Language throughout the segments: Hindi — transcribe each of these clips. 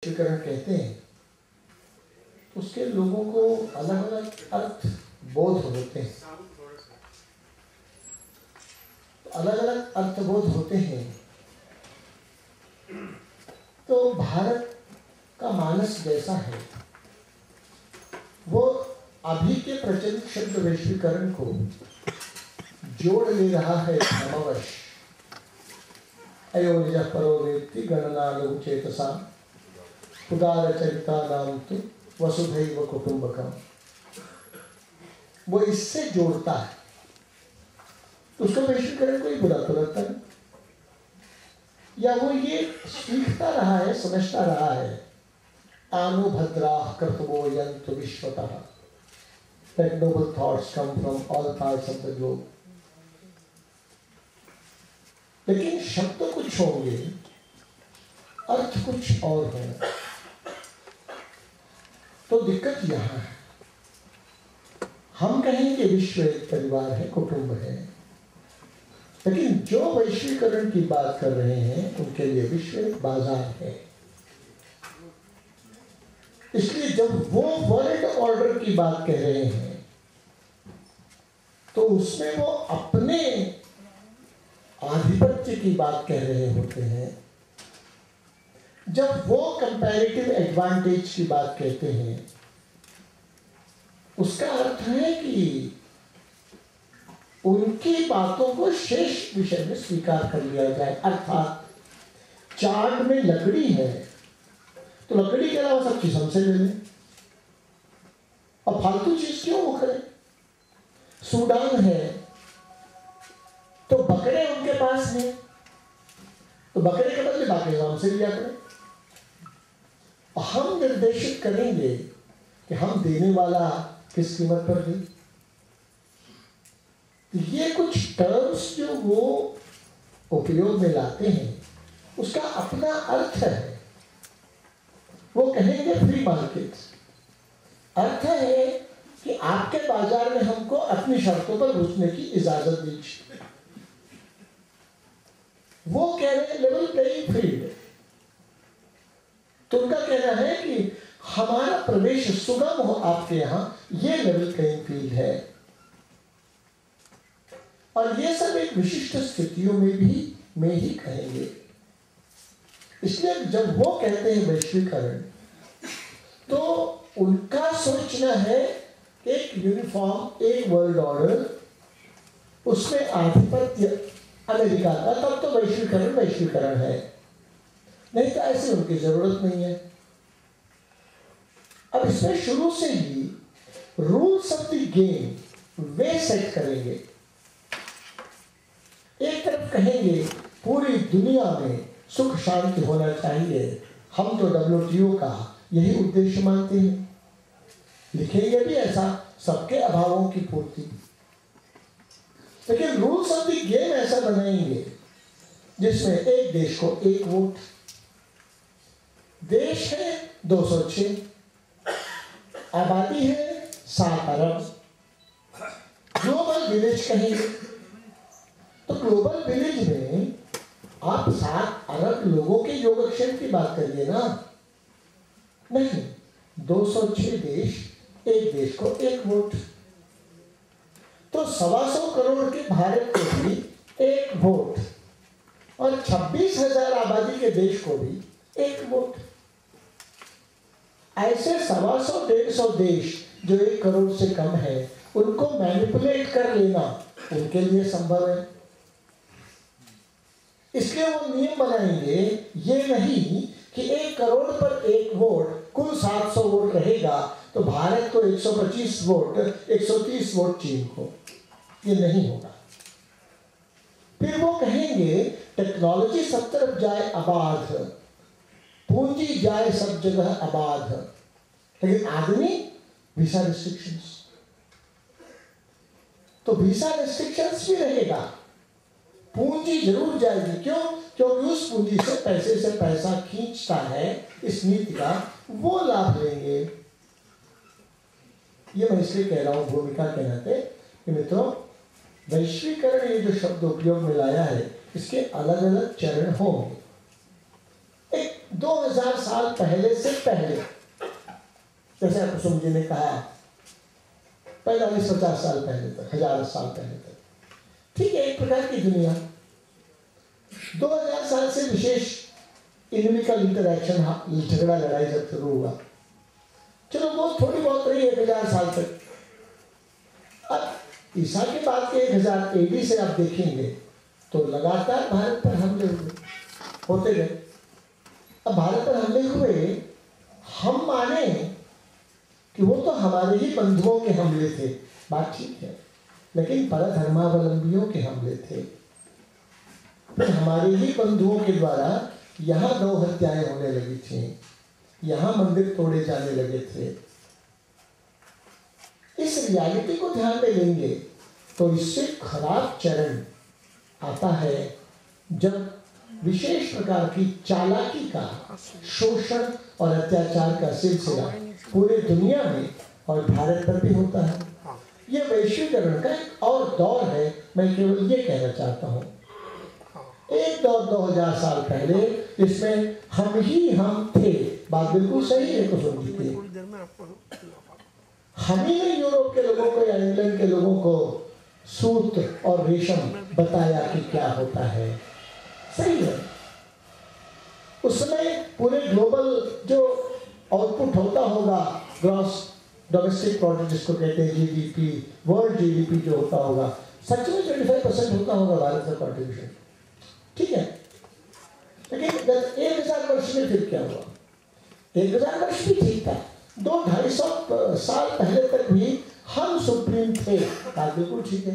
वैश्वीकरण कहते हैं तो उसके लोगों को अलग अलग अर्थ बोध होते हैं, तो अलग अलग अर्थबोध होते हैं। तो भारत का मानस जैसा है वो अभी के प्रचलित शब्द वैश्वीकरण को जोड़ ले रहा है क्रमवश। अयो निज परो वेत्ति गणना लघु चेतसा उदार चरिता नाम तो वसुधैव कुटुंबकम, वो इससे जोड़ता है। तो उसका वैश्वीकरण कोई बुरा तो लगता है, या वो ये सीखता रहा है, समझता रहा है आनो भद्राः कर्तवो यन्तु विश्वतः, that noble thoughts come from all parts of the globe। लेकिन शब्द कुछ होंगे, अर्थ कुछ और होगा। तो दिक्कत यहाँ है, हम कहेंगे विश्व एक परिवार है, कुटुंब है, लेकिन जो वैश्वीकरण की बात कर रहे हैं उनके लिए विश्व एक बाजार है। इसलिए जब वो वर्ल्ड ऑर्डर की बात कह रहे हैं तो उसमें वो अपने आधिपत्य की बात कह रहे होते हैं। जब वो कंपैरेटिव एडवांटेज की बात कहते हैं उसका अर्थ है कि उनकी बातों को शेष विषय में स्वीकार कर लिया जाए। अर्थात चार्ट में लकड़ी है तो लकड़ी के अलावा सब चीज हमसे ले लें, और फालतू चीज क्यों वो करें। सूडान है तो बकरे उनके पास हैं, तो बकरे के बदले बाकी हमसे लिया करें। और हम निर्देशित करेंगे कि हम देने वाला किस कीमत पर दे। तो ये कुछ टर्म्स जो वो उपयोग में लाते हैं उसका अपना अर्थ है। वो कहेंगे फ्री मार्केट, अर्थ है कि आपके बाजार में हमको अपनी शर्तों पर घुसने की इजाजत दीजिए। वो कह रहे हैं लेवल प्लेइंग फील्ड। तो उनका कहना है कि हमारा प्रवेश सुगम हो आपके यहां, ये लेवल प्लेइंग फील्ड है। और ये सब एक विशिष्ट स्थितियों में ही कहेंगे। इसलिए जब वो कहते हैं वैश्वीकरण तो उनका सोचना है एक यूनिफॉर्म, एक वर्ल्ड ऑर्डर, उसमें आधिपत्य अमेरिका का, तब तो वैश्वीकरण है। नहीं तो ऐसे उनकी जरूरत नहीं है। अब इसमें शुरू से ही रूल्स ऑफ द गेम वे सेट करेंगे। एक तरफ कहेंगे पूरी दुनिया में सुख शांति होना चाहिए, हम तो WTO का यही उद्देश्य मानते हैं। लिखेंगे भी ऐसा, सबके अभावों की पूर्ति। लेकिन रूल्स ऑफ द गेम ऐसा बनाएंगे जिसमें एक देश को एक वोट, देश है 206, आबादी है 7 अरब, ग्लोबल विलेज कहेंगे। तो ग्लोबल विलेज में आप 7 अरब लोगों के योगक्षेम की बात करिए ना, नहीं, 206 देश, एक देश को एक वोट। तो 125 करोड़ के भारत को भी एक वोट और 26,000 आबादी के देश को भी एक वोट। ऐसे 125-150 देश जो 1 करोड़ से कम है उनको मैनिपुलेट कर लेना उनके लिए संभव है। इसलिए वो नियम बनाएंगे, ये नहीं कि 1 करोड़ पर एक वोट, कुल 700 वोट रहेगा तो भारत को 125 वोट, 130 वोट चीन को, ये नहीं होगा। फिर वो कहेंगे टेक्नोलॉजी सब तरफ जाए आबाद, पूंजी जाए सब जगह आबाद, लेकिन आदमी वीसा रिस्ट्रिक्शंस। तो वीसा रिस्ट्रिक्शंस भी रहेगा, पूंजी जरूर जाएगी। क्यों? क्योंकि उस पूंजी से पैसा खींचता है इस नीति का, वो लाभ लेंगे। ये मैं इसलिए कह रहा हूं भूमिका के नाते कि मित्रों, वैश्वीकरण ये जो शब्द उपयोग में लाया है इसके अलग अलग चरण होंगे। एक 2000 साल पहले से पहले, जैसे कुसुम जी ने कहा 45-50 साल पहले तक, 1000 साल पहले तक, ठीक है, एक प्रकार की दुनिया। 2000 साल से विशेष इनमिकल इंटरैक्शन, झगड़ा लड़ाई जब शुरू हुआ, चलो वो थोड़ी बहुत रही 1000 साल तक। अब ईसा के बाद के 1000 AD से आप देखेंगे तो लगातार भारत पर हमले होते गए। अब भारत पर हमले हुए, हम माने कि वो तो हमारे ही बंधुओं के हमले थे, बात ठीक है, लेकिन परधर्मावलंबियों के हमले थे। फिर हमारे ही बंधुओं के द्वारा यहाँ 2 हत्याएं होने लगी थी, यहाँ मंदिर तोड़े जाने लगे थे। इस रियलिटी को ध्यान में लेंगे तो इससे खराब चरण आता है जब विशेष प्रकार की चालाकी का, शोषण और अत्याचार का सिलसिला पूरे दुनिया में और भारत पर भी होता है। यह वैश्वीकरण का एक और दौर है। मैं केवल ये कहना चाहता हूँ, एक दौर 2000 साल पहले इसमें हम थे, बात बिल्कुल सही है कुसुम जी की। हम ही ने यूरोप के लोगों को या इंग्लैंड के लोगों को सूत और रेशम बताया कि क्या होता है, सही है। उसमें पूरे ग्लोबल जो आउटपुट होता होगा, ग्रॉस डोमेस्टिक प्रोडक्ट जिसको कहते हैं GDP, वर्ल्ड GDP जो होता होगा, सच में 25% होता होगा भारत का कॉन्ट्रीब्यूशन, ठीक है। लेकिन 1000 वर्ष में फिर क्या हुआ? 1000 वर्ष भी ठीक था, 200-250 साल पहले तक भी हम सुप्रीम थे, बात बिल्कुल ठीक है।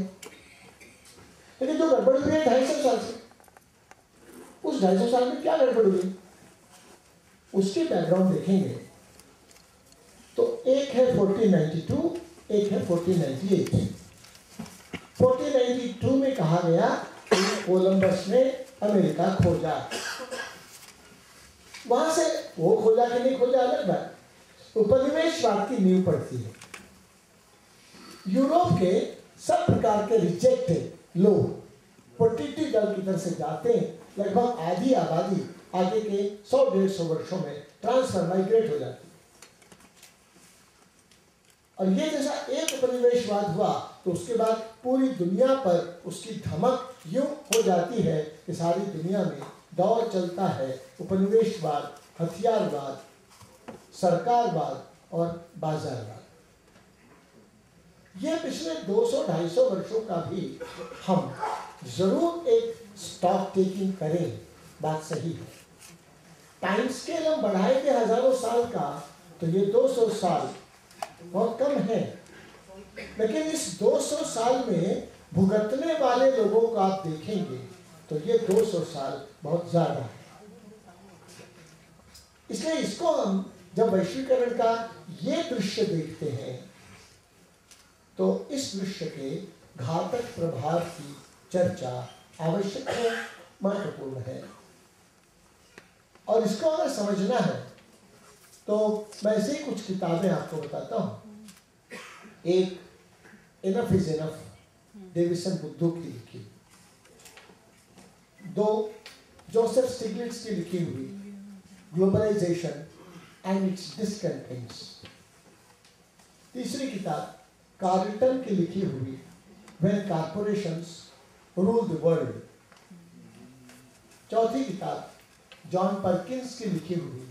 लेकिन जो गड़बड़ हुई है 250 साल से, उस 250 साल में क्या गड़बड़ हुई, उसके बैकग्राउंड देखेंगे तो एक है 1492, एक है 1498। 1492 में कहा गया कि कोलंबस ने अमेरिका खोजा। वहां से वो खोजा कि नहीं खोजा अलग बात, उपनिवेशवाद की नींव पड़ती है। यूरोप के सब प्रकार के रिजेक्टेड लोग पोर्टुगीज दल की तरफ से जाते हैं, लगभग आधी आबादी आगे के 100-150 वर्षों में ट्रांसफर माइग्रेट हो जाती है। और ये जैसा एक उपनिवेशवाद हुआ तो उसके बाद पूरी दुनिया पर उसकी धमक यूं हो जाती है कि सारी दुनिया में दौर चलता है उपनिवेशवाद, हथियारवाद, सरकारवाद और बाजारवाद। ये पिछले 200-250 वर्षों का भी हम जरूर एक स्टॉक टेकिंग करें, बात सही है। टाइम स्केल हम बढ़ाएंगे हजारों साल का तो ये 200 साल बहुत कम है, लेकिन इस 200 साल में भुगतने वाले लोगों को आप देखेंगे तो ये 200 साल बहुत ज्यादा है। इसलिए इसको हम जब वैश्वीकरण का ये दृश्य देखते हैं तो इस दृश्य के घातक प्रभाव की चर्चा आवश्यक है, महत्वपूर्ण है। और इसको अगर समझना है तो मैं ऐसे ही कुछ किताबें आपको बताता हूं। एक इनफ इज इनफ, डेविसन बुद्धू की लिखी, 2 जोसेफ स्टिग्लिट्ज की लिखी हुई ग्लोबलाइजेशन एंड इट्स डिस्कंटेंट्स, तीसरी किताब कार्लटन की लिखी हुई when corporations rule the world, चौथी किताब जॉन परकिंस की लिखी हुई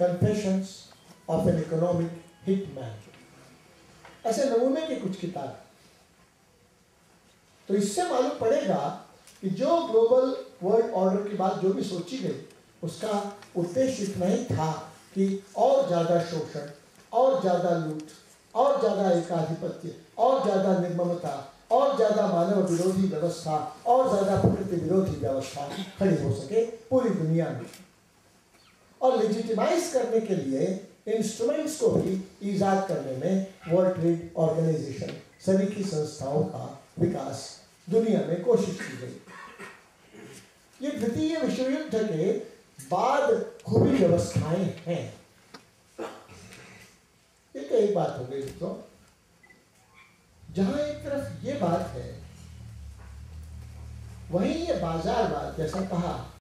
confessions of an economic hitman. ऐसे नमूने की कुछ किताब। तो इससे मालूम पड़ेगा कि जो ग्लोबल वर्ल्ड ऑर्डर की बात जो भी सोची गई उसका उद्देश्य इतना ही था कि और ज्यादा शोषण, और ज्यादा लूट, और ज्यादा एकाधिपत्य, और ज्यादा निर्ममता, और ज्यादा मानव विरोधी व्यवस्था, और ज्यादा प्रकृति विरोधी व्यवस्था खड़ी हो सके पूरी दुनिया में। और लेजिटिमाइज करने के लिए इंस्ट्रूमेंट्स को भी ईजाद करने में वर्ल्ड ट्रेड ऑर्गेनाइजेशन सभी की संस्थाओं का विकास दुनिया में कोशिश की गई। ये द्वितीय विश्व युद्ध के बाद हुई व्यवस्थाएं हैं। एक एक बात हो गई दोस्तों, जहां एक तरफ ये बात है वहीं ये बाजारवाद, जैसा कहा